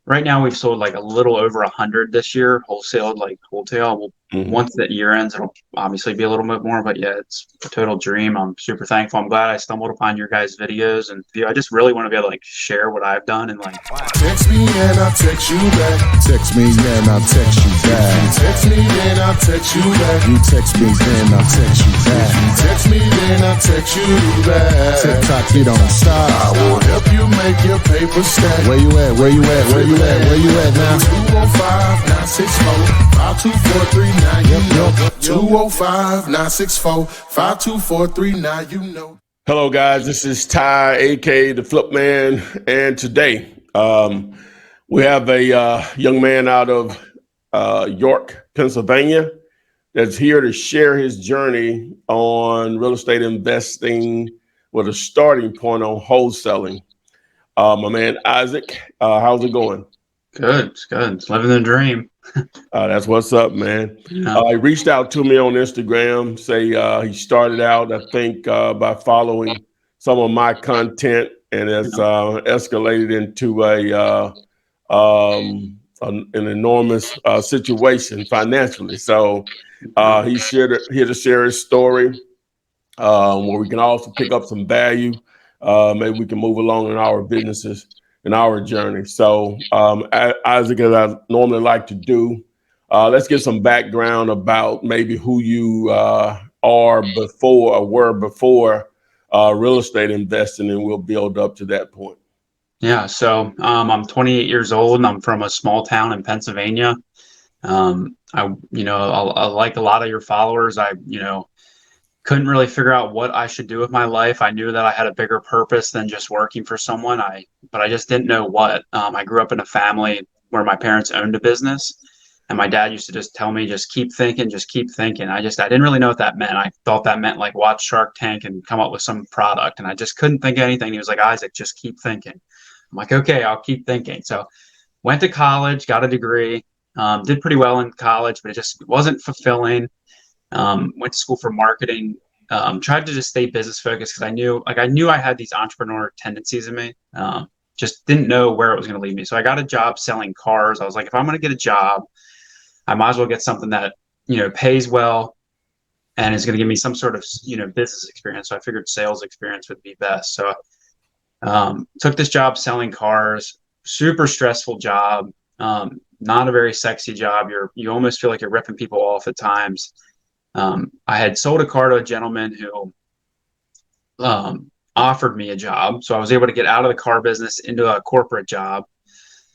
Right now, we've sold like a little over 100 this year, wholesale, like wholesale. Hmm. Once the year ends, it'll obviously be a little bit more, but yeah, it's a total dream. I'm super thankful. I'm glad I stumbled upon your guys' videos, and I just really want to be able to like share what I've done and like, Text me and I'll text you back. Text me and I'll text you back. Text me then I'll text you back. You text me then I'll text you back. Text me then I'll text you back. TikTok, you don't I stop. will help you make your paper stack. Where you at? Where you at? Where you at? Where you at now? 205-964-5243. You know. 205-964-5243. You know. Hello, guys. This is Ty, aka the Flip Man, and today we have a young man out of York, Pennsylvania, that's here to share his journey on real estate investing with a starting point on wholesaling. My man Isaac, how's it going? good, it's good, it's living the dream. That's what's up, man. Yeah, He reached out to me on Instagram, say he started out, I think, by following some of my content, and it's escalated into an enormous situation financially. So he's here to share his story, where we can also pick up some value. Maybe we can move along in our businesses in our journey. So, Isaac, as I normally like to do, let's get some background about maybe who you are before or were before real estate investing, and we'll build up to that point. yeah. So I'm 28 years old, and I'm from a small town in Pennsylvania. I like a lot of your followers. Couldn't really figure out what I should do with my life. I knew that I had a bigger purpose than just working for someone. But I just didn't know what. I grew up in a family where my parents owned a business, and my dad used to just tell me, just keep thinking, just keep thinking. I didn't really know what that meant. I thought that meant like watch Shark Tank and come up with some product, and I just couldn't think of anything. He was like, Isaac, just keep thinking. I'm like, okay, I'll keep thinking. So went to college, got a degree, did pretty well in college, but it just wasn't fulfilling. Went to school for marketing. Tried to just stay business focused because I knew I had these entrepreneur tendencies in me. Just didn't know where it was going to lead me. So I got a job selling cars. I was like, if I'm going to get a job, I might as well get something that pays well and is going to give me some sort of business experience. So I figured sales experience would be best. So took this job selling cars. Super stressful job. Not a very sexy job. You almost feel like you're ripping people off at times. I had sold a car to a gentleman who offered me a job. So I was able to get out of the car business into a corporate job.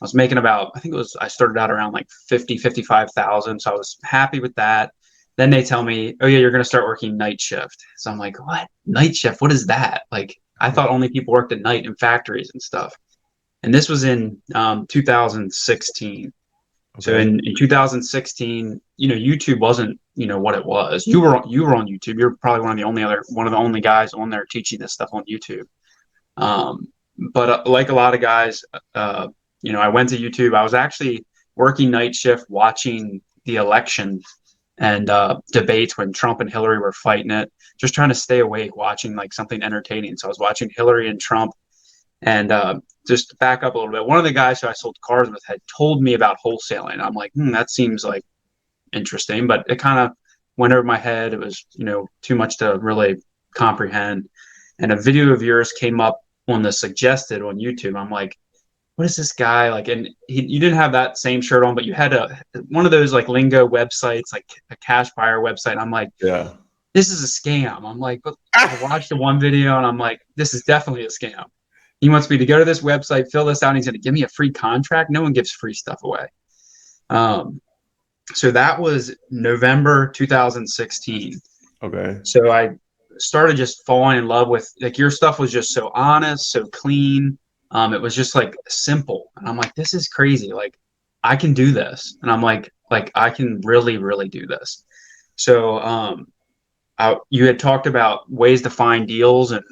I was making I started out around like 55,000. So I was happy with that. Then they tell me, oh yeah, you're going to start working night shift. So I'm like, what? Night shift? What is that? Like, I thought only people worked at night in factories and stuff. And this was in 2016. So Okay. in 2016, YouTube wasn't, what it was. You were on YouTube. You're probably one of the only guys on there teaching this stuff on YouTube. But like a lot of guys, I went to YouTube. I was actually working night shift, watching the election and debates when Trump and Hillary were fighting it, just trying to stay awake, watching like something entertaining. So I was watching Hillary and Trump. And just to back up a little bit, one of the guys who I sold cars with had told me about wholesaling. I'm like, that seems like interesting, but it kind of went over my head. It was, too much to really comprehend. And a video of yours came up on the suggested on YouTube. I'm like, what is this guy like? And you didn't have that same shirt on, but you had one of those like lingo websites, like a cash buyer website. I'm like, Yeah. this is a scam. I'm like, but I watched the one video and I'm like, this is definitely a scam. He wants me to go to this website, fill this out, and he's going to give me a free contract. No one gives free stuff away. So that was November 2016. Okay. So I started just falling in love with like your stuff was just so honest, so clean. It was just like simple, and I'm like, this is crazy. Like I can do this, and I'm like I can really, really do this. So you had talked about ways to find deals, and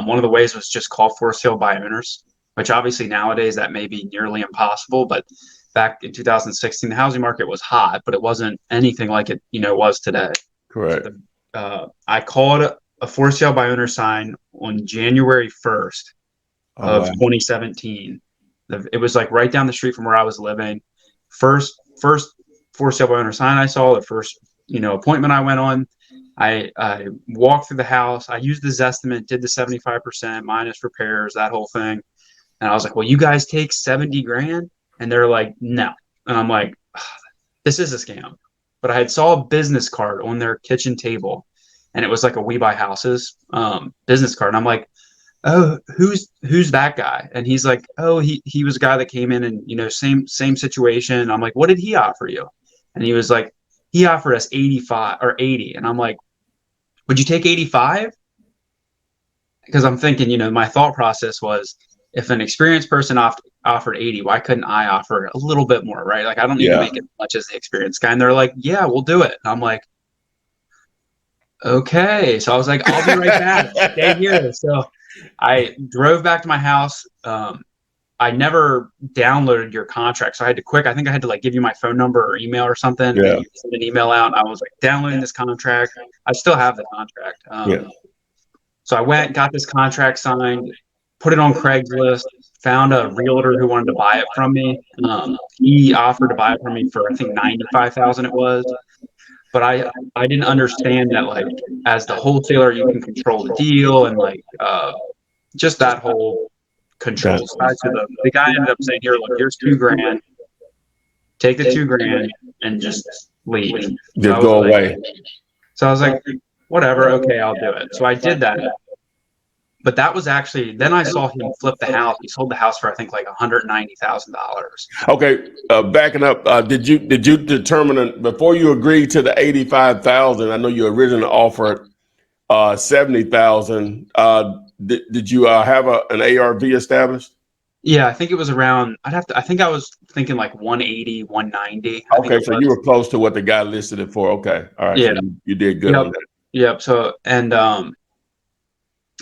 one of the ways was just call for sale by owners, which obviously nowadays that may be nearly impossible. But back in 2016, the housing market was hot, but it wasn't anything like it was today. Correct. I called a for sale by owner sign on January 1st Oh, of wow. 2017. It was like right down the street from where I was living. First for sale by owner sign I saw, the first, appointment I went on. I walked through the house. I used the Zestimate, did the 75% minus repairs, that whole thing. And I was like, well, you guys take 70 grand? And they're like, no. And I'm like, this is a scam. But I had saw a business card on their kitchen table, and it was like a We Buy Houses business card. And I'm like, oh, who's that guy? And he's like, oh, he was a guy that came in and, same situation. I'm like, what did he offer you? And he was like, he offered us 85 or 80. And I'm like, would you take 85? Because I'm thinking, my thought process was, if an experienced person offered 80, why couldn't I offer a little bit more, right? Like, I don't need to make as much as the experienced guy. And they're like, yeah, we'll do it. And I'm like, okay. So I was like, I'll be right back. Stay here. So I drove back to my house. I never downloaded your contract. So I think I had to like give you my phone number or email or something. Yeah. And you send an email out. And I was like downloading this contract. I still have the contract. So I went, got this contract signed, put it on Craigslist, found a realtor who wanted to buy it from me. He offered to buy it from me for, I think, 95,000 it was. But I didn't understand that, like, as the wholesaler, you can control the deal and like just that whole control side. So the guy ended up saying, here, look, here's $2,000. Take the $2,000 and just leave. Just go away. So I was like, whatever, okay, I'll do it. So I did that. But that was actually, then I saw him flip the house. He sold the house for, I think, like $190,000. Okay, backing up, did you determine before you agreed to the 85,000? I know you originally offered 70,000. Did you have an ARV established? Yeah, I think it was around. I think I was thinking like 180, 190. Okay, so you were close to what the guy listed it for. Okay, all right. Yeah, so you did good on that. Yep. So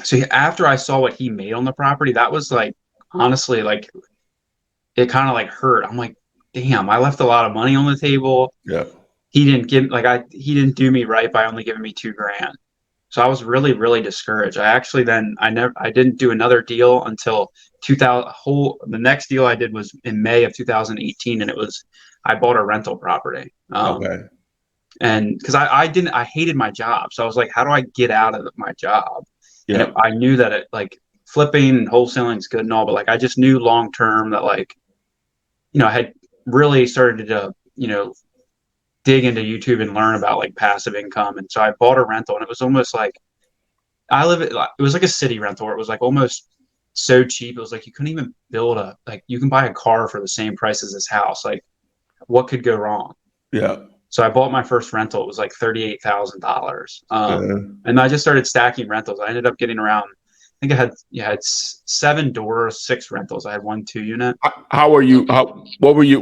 so after I saw what he made on the property, that was like, honestly, like, it kind of like hurt. I'm like, damn, I left a lot of money on the table. Yeah. He didn't didn't do me right by only giving me $2,000. So I was really, really discouraged. I didn't do another deal until the next deal I did was in May of 2018. And I bought a rental property. Okay. And because I hated my job. So I was like, how do I get out of my job? Yeah. And I knew that it, like, flipping and wholesaling is good and all, but like, I just knew long term that, like, I had really started to, dig into YouTube and learn about like passive income. And so I bought a rental, and it was almost like it was like a city rental where it was like almost so cheap. It was like you couldn't even you can buy a car for the same price as this house. Like, what could go wrong? Yeah. So I bought my first rental. It was like $38,000. And I just started stacking rentals. I ended up getting around, I think I had 7 doors, 6 rentals. I had 1 2-unit.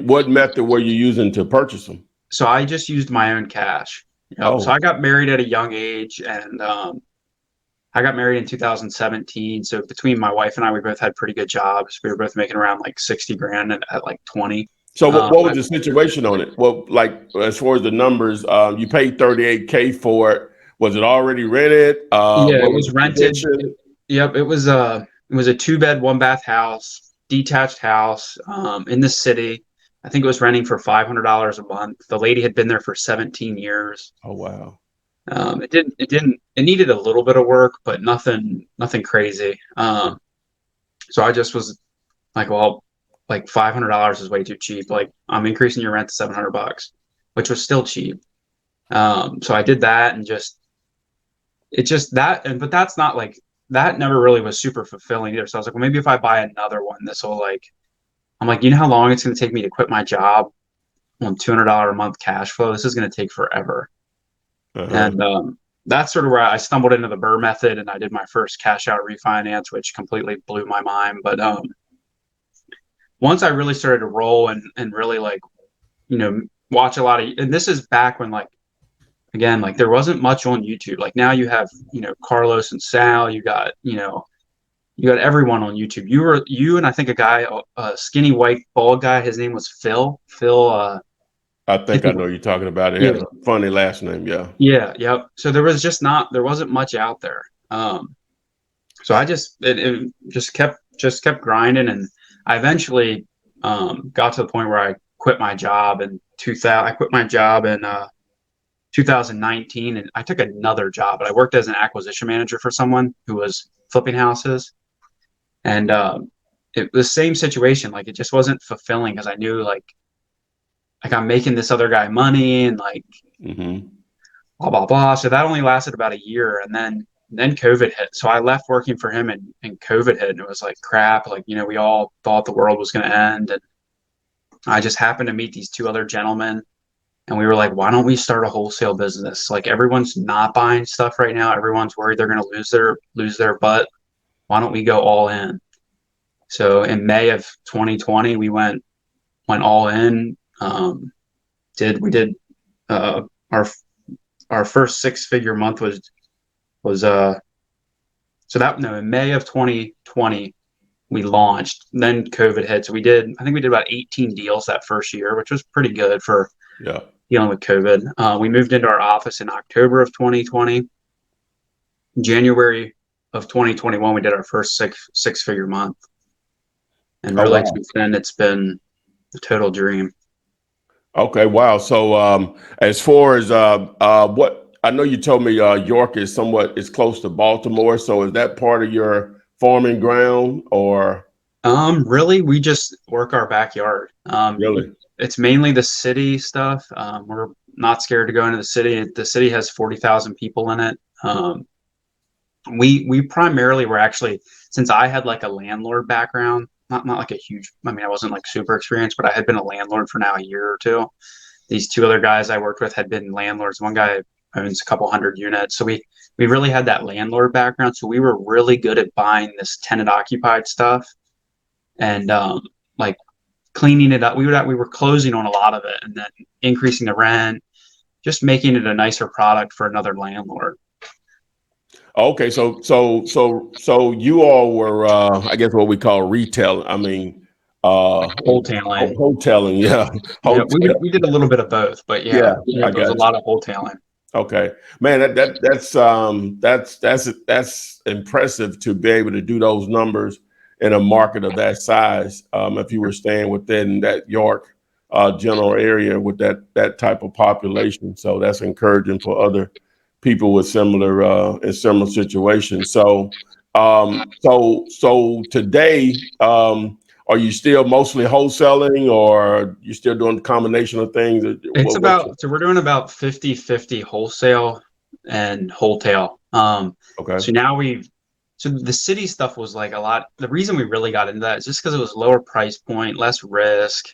What method were you using to purchase them? So I just used my own cash. So I got married at a young age, and I got married in 2017. So between my wife and I, we both had pretty good jobs. We were both making around like 60 grand at like 20. So what was the situation on it? Well, like, as far as the numbers, you paid $38K for it. Was it already rented? Yeah, it was rented. Yep, it was a 2-bed, 1-bath house, detached house in the city. I think it was renting for $500 a month. The lady had been there for 17 years. Oh, wow. It needed a little bit of work, but nothing crazy. So I just was like, well, like $500 is way too cheap. Like, I'm increasing your rent to $700, which was still cheap. So I did that, and but that's not like, that never really was super fulfilling either. So I was like, well, maybe if I buy another one, this will I'm like, you know how long it's going to take me to quit my job on $200 a month cash flow? This is going to take forever. And that's sort of where I stumbled into the Burr method, and I did my first cash out refinance, which completely blew my mind. But once I really started to roll and really watch a lot of, and this is back when again, there wasn't much on YouTube. Like, now you have, Carlos and Sal, you got everyone on YouTube. You and I think a guy, a skinny white bald guy, his name was Phil. I think I know you're talking about it. He has a funny last name. Yeah. Yeah. Yep. So there wasn't much out there. So I just kept grinding, and I eventually got to the point where I quit my job in 2000. I quit my job in 2019, and I took another job. But I worked as an acquisition manager for someone who was flipping houses, and it was the same situation. Like it just wasn't fulfilling because I knew like I'm making this other guy money and like Mm-hmm. blah blah blah. So that only lasted about a year, and then COVID hit. So I left working for him, and COVID hit, and it was like crap. Like we all thought the world was going to end, and I just happened to meet these two other gentlemen, and we were like, why don't we start a wholesale business? Like everyone's not buying stuff right now. Everyone's worried they're going to lose their butt. Why don't we go all in? So in May of 2020, we went all in. Did our first 6-figure month was so that no in May of 2020 we launched. Then COVID hit, so I think we did about 18 deals that first year, which was pretty good for Yeah. dealing with COVID. We moved into our office in October of 2020. January of 2021, we did our first six-figure month, and Oh, really wow. since then it's been a total dream. Okay. Wow. So, as far as what I know, you told me York is close to Baltimore. So, is that part of your farming ground, or Really, we just work our backyard. really? It's mainly the city stuff. We're not scared to go into the city. The city has 40,000 people in it. We primarily were actually, since I had like a landlord background, not like a huge. I mean, I wasn't like super experienced, but I had been a landlord for now a year or two. These two other guys I worked with had been landlords. One guy owns a couple hundred units, so we really had that landlord background. So we were really good at buying this tenant occupied stuff and like cleaning it up. We were closing on a lot of it and then increasing the rent, just making it a nicer product for another landlord. Okay. So you all were, I guess, what we call retail. I mean, Wholesaling. hoteling. Yeah. Yeah, Hotel. we did a little bit of both, but Yeah. yeah, I there was a got you. lot of wholesaling. Okay, man, that's impressive to be able to do those numbers in a market of that size. If you were staying within that York general area with that type of population, so that's encouraging for other people with similar situations. So today, are you still mostly wholesaling, or you still doing a combination of things? So we're doing about 50-50 wholesale and wholetail. Okay. So now so the city stuff was like a lot. The reason we really got into that is just because it was lower price point, less risk.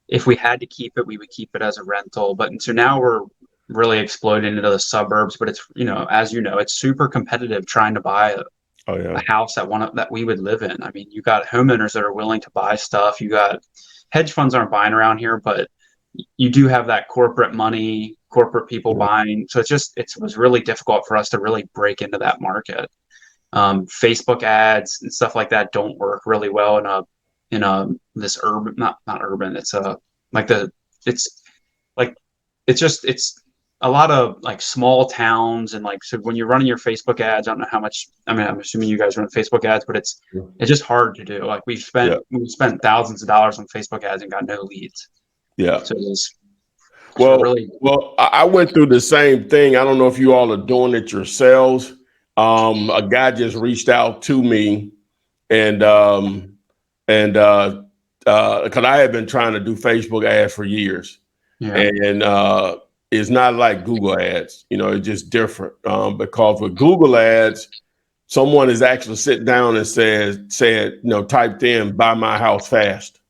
If we had to keep it, we would keep it as a rental. But so now we're really exploding into the suburbs. But it's, as you know, it's super competitive trying to buy Oh yeah. a house that we would live in. I mean, you got homeowners that are willing to buy stuff. You got hedge funds aren't buying around here, but you do have that corporate money, corporate people buying. So it was really difficult for us to really break into that market. Facebook ads and stuff like that don't work really well in this urban, not urban. It's like it's a lot of like small towns, and like, so when you're running your Facebook ads, I don't know how much. I mean, I'm assuming you guys run Facebook ads, but it's just hard to do. Like Yeah. we've spent thousands of dollars on Facebook ads and got no leads. Yeah. So it's Well, really, I went through the same thing. I don't know if you all are doing it yourselves. A guy just reached out to me, and because I had been trying to do Facebook ads for years, yeah, and it's not like Google ads. It's just different. Because with Google ads, someone is actually sit down and said, typed in "buy my house fast,"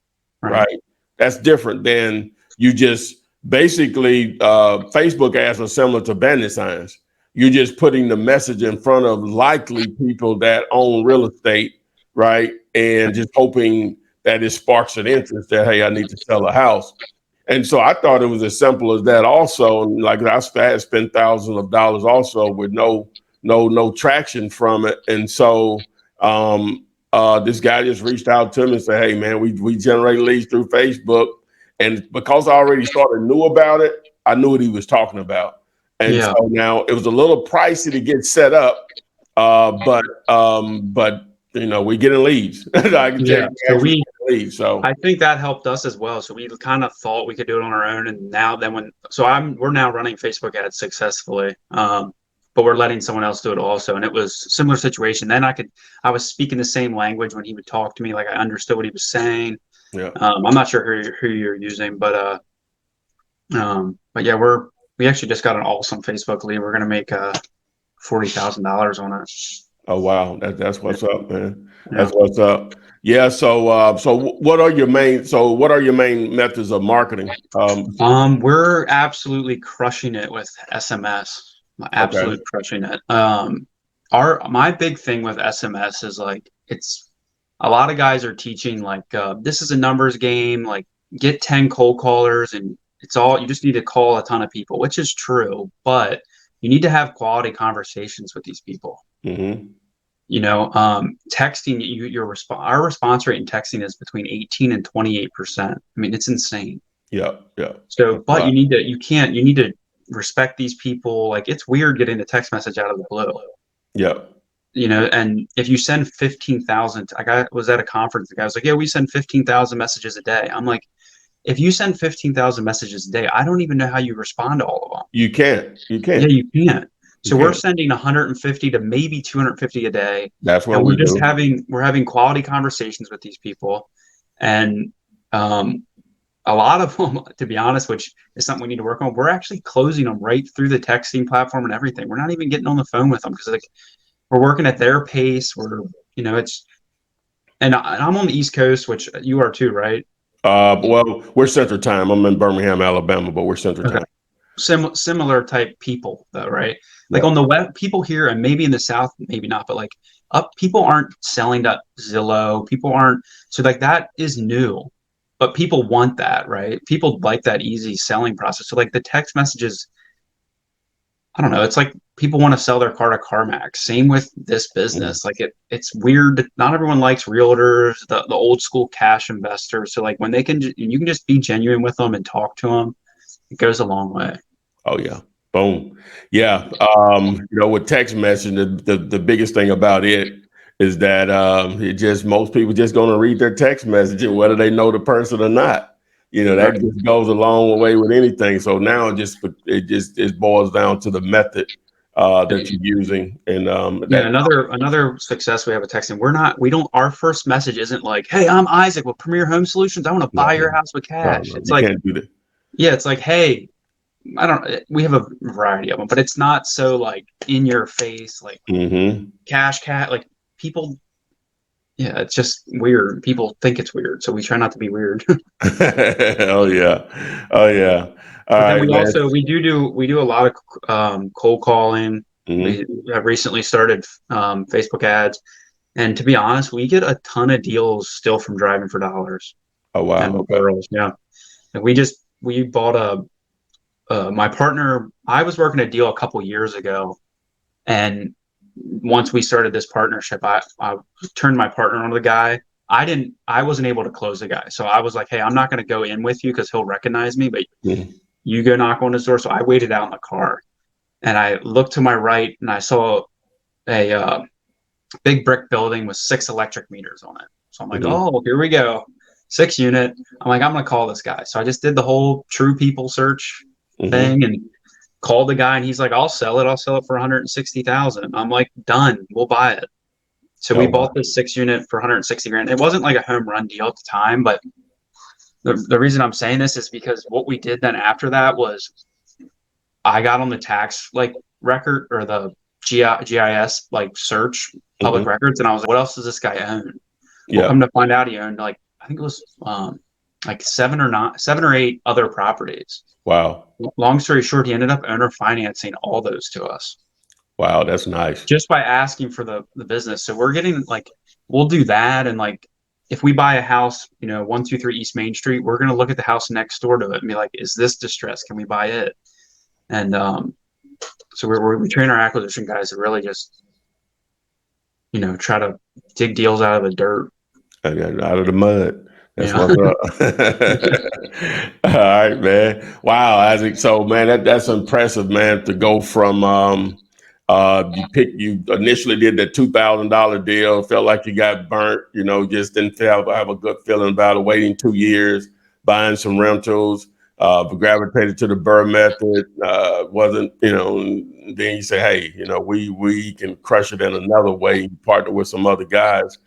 right, right? That's different than you just basically Facebook ads are similar to bandit signs. You're just putting the message in front of likely people that own real estate, right? And just hoping that it sparks an interest that, hey, I need to sell a house. And so I thought it was as simple as that also. Like I had spent thousands of dollars also with no traction from it. And so this guy just reached out to me and said, hey man, we generate leads through Facebook. And because I already sort of knew about it, I knew what he was talking about. And yeah. so now it was a little pricey to get set up, but we're getting leads. I can tell Yeah, you so actually leads. So I think that helped us as well. So we kind of thought we could do it on our own, and now then we're now running Facebook ads successfully, but we're letting someone else do it also. And it was a similar situation. Then I was speaking the same language when he would talk to me, like I understood what he was saying. yeah. I'm not sure who you're using, but yeah, we actually just got an awesome Facebook lead. We're gonna make $40,000 on it. Oh wow, that's what's up, man. Yeah. That's what's up. Yeah. So what are your main methods of marketing? We're absolutely crushing it with SMS. Okay. Absolutely crushing it. My big thing with SMS is like it's a lot of guys are teaching like this is a numbers game. Like get 10 cold callers and you just need to call a ton of people, which is true, but you need to have quality conversations with these people. Mm-hmm. Texting our response rate in texting is between 18 and 28%. I mean, it's insane. Yeah. Yeah. So, That's but right. you need to respect these people. Like it's weird getting a text message out of the blue, Yeah. and if you send 15,000, was at a conference, the guy was like, yeah, we send 15,000 messages a day. I'm like, if you send 15,000 messages a day, I don't even know how you respond to all of them. You can't. You Yeah, can't. you can't. You So we're can't. sending 150 to maybe 250 a day, That's and what we do. we're having quality conversations with these people, and a lot of them, to be honest, which is something we need to work on. We're actually closing them right through the texting platform and everything. We're not even getting on the phone with them because like we're working at their pace. And I'm on the East Coast, which you are too, right? Well, we're Central Time. I'm in Birmingham, Alabama, but we're Central Okay. Time. Similar type people though, right? Like Yeah. on the web, people here and maybe in the South, maybe not, but like people aren't selling to Zillow. People aren't, so like that is new, but people want that, right? People like that easy selling process. So like the text messages, I don't know. It's like people want to sell their car to CarMax. Same with this Mhm. business. Like it's weird. Not everyone likes realtors, the old school cash investors. So like when you can just be genuine with them and talk to them, it goes a long way. Oh yeah. Boom. Yeah. With text messaging, the biggest thing about it is that most people just going to read their text message whether they know the person or not. That Right. just goes a long way with anything. So now it boils down to the method that you're using, and Yeah, another success we have with texting. Our first message isn't like, "Hey, I'm Isaac with Premier Home Solutions. I want to no, buy your house with no, cash." no, It's you like, can't do that. yeah, it's like, "Hey, I don't." We have a variety of them, but it's not so like in your face, like Hmm. cash cat. Like people, yeah, it's just weird. People think it's weird, so we try not to be weird. Oh yeah, oh yeah. All But then right, man. we do a lot of cold calling. We Hmm. have recently started Facebook ads, and to be honest, we get a ton of deals still from driving for dollars Oh wow. and Okay. referrals. Yeah, and we bought my partner. I was working a deal a couple years ago, and once we started this partnership, I turned my partner on to the guy. I wasn't able to close the guy, so I was like, hey, I'm not going to go in with you because he'll recognize me, but Mhm. you go knock on his door. So I waited out in the car, and I looked to my right, and I saw a big brick building with 6 electric meters on it. So I'm like, Mhm. oh, here we go. 6 unit. I'm like, I'm going to call this guy. So I just did the whole true people search Mhm. thing and called the guy, and he's like, I'll sell it. I'll sell it for 160,000. I'm like, done. We'll buy it. So we Oh wow. bought this 6 unit for 160 grand. It wasn't like a home run deal at the time, but the reason I'm saying this is because what we did then after that was I got on the tax like record or the GIS like search public Mhm. records, and I was like, what else does this guy own? Well, Yeah. come to find out, he owned like I think it was like 7 or 8 other properties. Wow. Long story short, he ended up owner financing all those to us Wow. That's nice. just by asking for the business. So we're getting like we'll do that, and like if we buy a house, 123 East Main Street, we're gonna look at the house next door to it and be like, is this distressed? Can we buy it? And so we train our acquisition guys to really just try to dig deals out of the dirt. I got out of the mud. That's Yeah. what's up. All right, man. Wow, Isaac. So, man, that's impressive, man. To go from You initially did that $2,000 deal, felt like you got burnt, just didn't have a good feeling about it, waiting 2 years, buying some rentals, gravitated to the Burr method, wasn't, and then you say, hey, we can crush it in another way, partner with some other guys.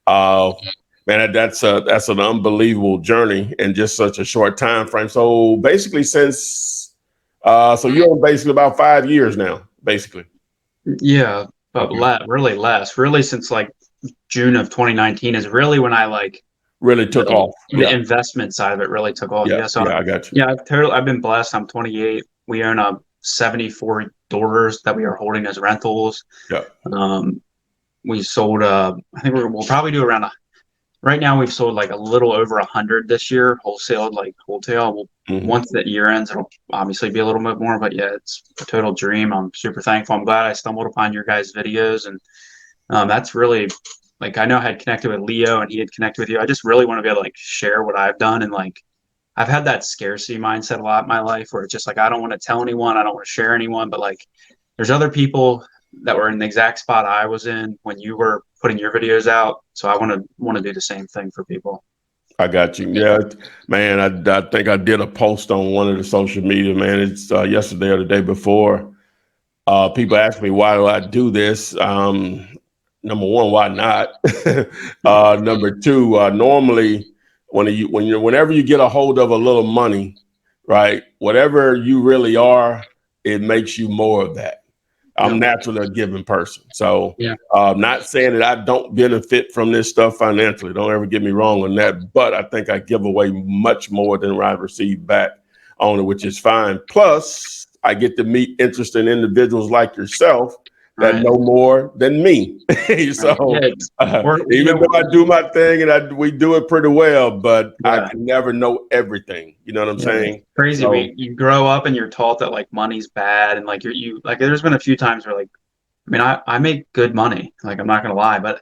Man, that's an unbelievable journey in just such a short time frame. So basically so you're on basically about 5 years now, basically. Yeah, but Okay. really less. Really, since like June of 2019 is really when I like Really took off. the Yeah. investment side of it really took off. Yeah. Yeah, so Yeah. I got you. yeah, I've been blessed. I'm 28. We own 74 doors that we are holding as rentals. Yeah. We sold I think we'll probably do around right now we've sold like a little over 100 this year, wholesale. Mhm. Once that year ends, it'll obviously be a little bit more, but yeah, it's a total dream. I'm super thankful. I'm glad I stumbled upon your guys' videos, and that's really like I know I had connected with Leo and he had connected with you. I just really want to be able to like share what I've done, and like I've had that scarcity mindset a lot in my life where it's just like I don't want to tell anyone, I don't want to share anyone, but like there's other people that were in the exact spot I was in when you were putting your videos out. So I want to do the same thing for people. I got you. Yeah, man. I think I did a post on one of the social media, man. It's yesterday or the day before. People ask me, why do I do this? Number one, why not? Number two, normally whenever you get a hold of a little money, right? Whatever you really are, it makes you more of that. I'm Yeah. naturally a giving person. So Yeah. not saying that I don't benefit from this stuff financially. Don't ever get me wrong on that. But I think I give away much more than I receive back on it, which is fine. Plus, I get to meet interesting individuals like yourself that Right. know more than me. So Yeah. even though I do my thing and we do it pretty well, but I Yeah. can never know everything. You know what I'm Yeah, it's saying? crazy. So You grow up and you're taught that like money's bad, and like you like there's been a few times where like I mean I make good money, like I'm not gonna lie, but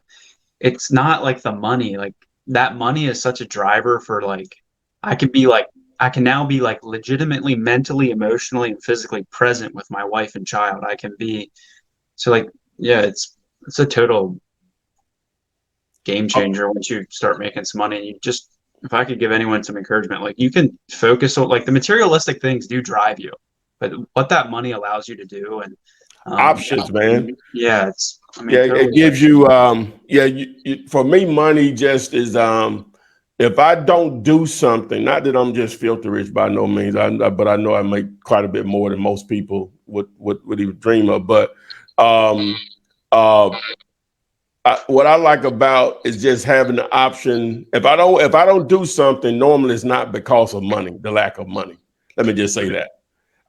it's not like the money. Like that money is such a driver for like I could be like I can now be like legitimately mentally, emotionally, and physically present with my wife and child. I can be so like yeah, it's a total game changer once you start making some money. And you just if I could give anyone some encouragement, like you can focus on like the materialistic things do drive you, but what that money allows you to do and options, man. yeah, it's I mean Yeah, it totally gives you for me, money just is if I don't do something, not that I'm just filthy rich by no means, but I know I make quite a bit more than most people would even dream of. But um uh what I like about is just having the option. If I don't do something, normally it's not because of money, the lack of money. Let me just say that.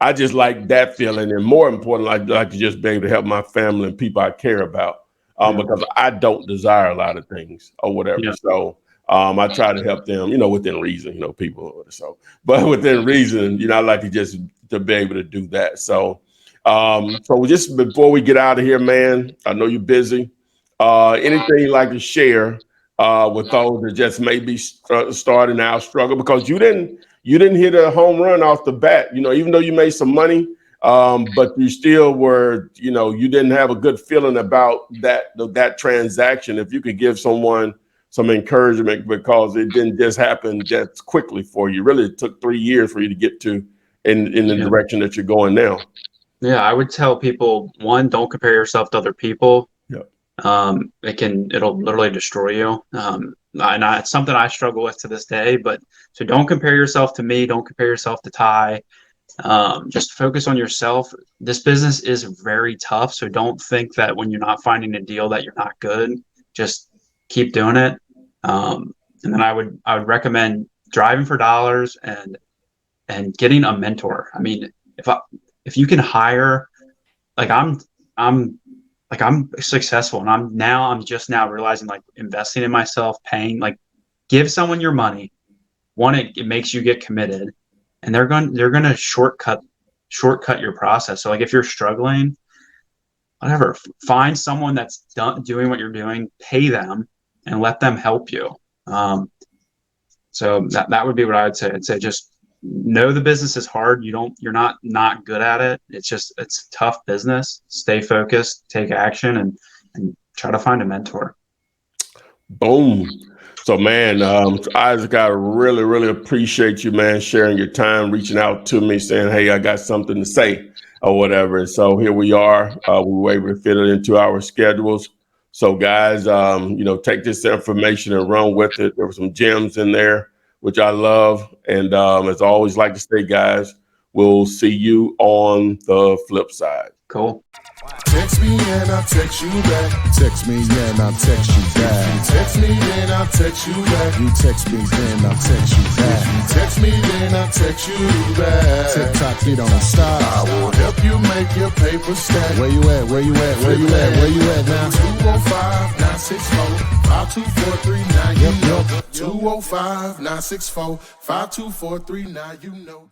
I just like that feeling, and more important, I like to just be able to help my family and people I care about, yeah, because I don't desire a lot of things or whatever. yeah, So I try to help them, within reason, people. So, but within reason, I like to be able to do that. So just before we get out of here, man, I know you're busy. Anything you'd like to share with those that just maybe starting out struggle because you didn't hit a home run off the bat, even though you made some money, but you still were, you didn't have a good feeling about that transaction. If you could give someone some encouragement because it didn't just happen just quickly for you. Really, it took 3 years for you to get to in the yeah. direction that you're going now. Yeah, I would tell people one, don't compare yourself to other people. Yeah. It'll literally destroy you. It's something I struggle with to this day, but so don't compare yourself to me. Don't compare yourself to Ty. Just focus on yourself. This business is very tough. So don't think that when you're not finding a deal that you're not good, just keep doing it. And then I would recommend driving for dollars and getting a mentor. I mean, if you can hire, like I'm like I'm successful and I'm just now realizing like investing in myself, paying, like give someone your money. One, it makes you get committed and they're gonna shortcut your process. So like if you're struggling, whatever, find someone that's doing what you're doing, pay them and let them help you. So that would be what I would say. I'd say just know the business is hard. You're not good at it. It's tough business. Stay focused, take action, and try to find a mentor. Boom. So, man, Isaac, I really, really appreciate you, man, sharing your time, reaching out to me, saying, hey, I got something to say or whatever. And so here we are. We were able to fit it into our schedules. So, guys, take this information and run with it. There were some gems in there, which I love. And as I always like to say, guys, we'll see you on the flip side. Cool. Text me and I'll text you back. Text me, yeah, and I'll text you back. Text me, then I'll text you back. You text me, then I'll text you back. Text me, then I'll text you back. TikTok, you don't stop. I will help you make your paper stack. Where you at? Where you at? Where you at? Where you at now? 205 964 5243. Now you know. 205 964 5243. Now you know.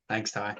Thanks, Ty.